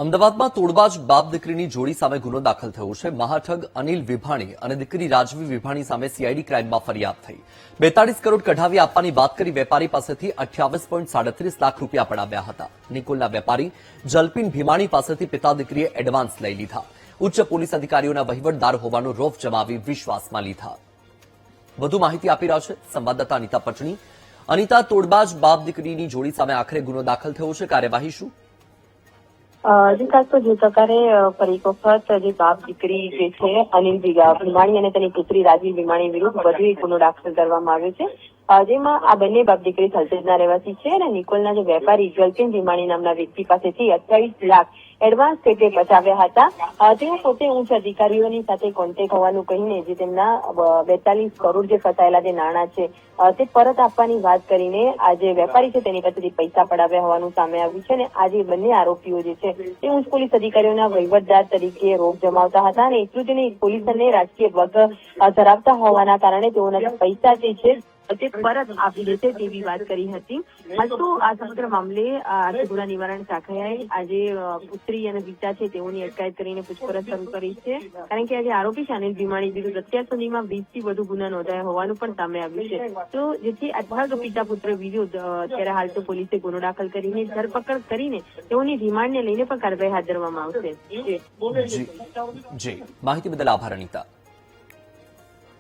અમદાવાદમાં તોડબાજ બાપ દીકરીની જોડી સામે ગુનો દાખલ થયો છે। મહાઠગ અનિલ વિભાણી અને દીકરી રાજવી વિભાણી સામે સીઆઈડી ક્રાઇમમાં ફરિયાદ થઈ। 42 કરોડ કઢાવી આપવાની વાત કરી વેપારી પાસેથી 28.37 લાખ રૂપિયા પડાવ્યા હતા। નિકોલના વેપારી જલપીન ભીમાણી પાસેથી પિતા દીકરીએ એડવાન્સ લઈ લીધા। ઉચ્ચ પોલીસ અધિકારીઓના વહીવટદાર હોવાનો રોફ જમાવી વિશ્વાસમાં લીધા। વધુ માહિતી આપી રહ્યા છે સંવાદદાતા અનિતા પટણી। અનિતા, તોડબાજ બાપ દીકરીની જોડી સામે આખરે ગુનો દાખલ થયો છે, કાર્યવાહી શું? જી ખાસ તો જે પ્રકારે ફરી એક વખત જે બાપ દીકરી જે છે અનિલ ભીમાણી અને તેની પુત્રી રાજવી ભીમાણી વિરુદ્ધ વધુ એક ગુનો દાખલ કરવામાં આવ્યો છે, જેમાં આ બંને બાપ દીકરી થલતેજના રહેવાસી છે અને નિકોલના જે વેપારી જલપીન ભીમાણી નામના વ્યક્તિ પાસેથી 28 લાખ એડવાન્સ પેટે બચાવ્યા હતા। તેઓ પોતે ઉચ્ચ અધિકારીઓની સાથે કોન્ટેક્ટ હોવાનું કહીને જે તેમના 42 કરોડ જે ફસાયેલા જે નાણાં છે તે પરત આપવાની વાત કરીને આ જે વેપારી છે તેની પાસેથી પૈસા પડાવ્યા હોવાનું સામે આવ્યું છે અને આ જે બંને આરોપીઓ જે છે તે ઉચ્ચ પોલીસ અધિકારીઓના વહીવટદાર તરીકે રોપ જમાવતા હતા અને એટલું જ નહીં, પોલીસ અને રાજકીય વર્ગ ધરાવતા હોવાના કારણે તેઓના પૈસા જે છે તે પરત આપી દેશે તેવી વાત કરી હતી। હાલ તો આ સમગ્ર મામલે આર્થિક ગુના નિવારણ શાખાએ આજે પુત્રી અને પિતા છે તેઓની અટકાયત કરીને પૂછપરછ શરૂ કરી છે, કારણ કે આજે આરોપી છે અનિલ ભીમાણી વિરુદ્ધ અત્યાર સુધીમાં 20 થી વધુ ગુના નોંધાયા હોવાનું પણ સામે આવ્યું છે। તો જેથી અઠવાગ પિતા પુત્ર વિરુદ્ધ અત્યારે હાલ તો પોલીસે ગુનો દાખલ કરીને ધરપકડ કરીને તેઓની રિમાન્ડને લઈને પણ કાર્યવાહી હાથ ધરવામાં આવશે। જી, માહિતી બદલ આભાર અનિતા।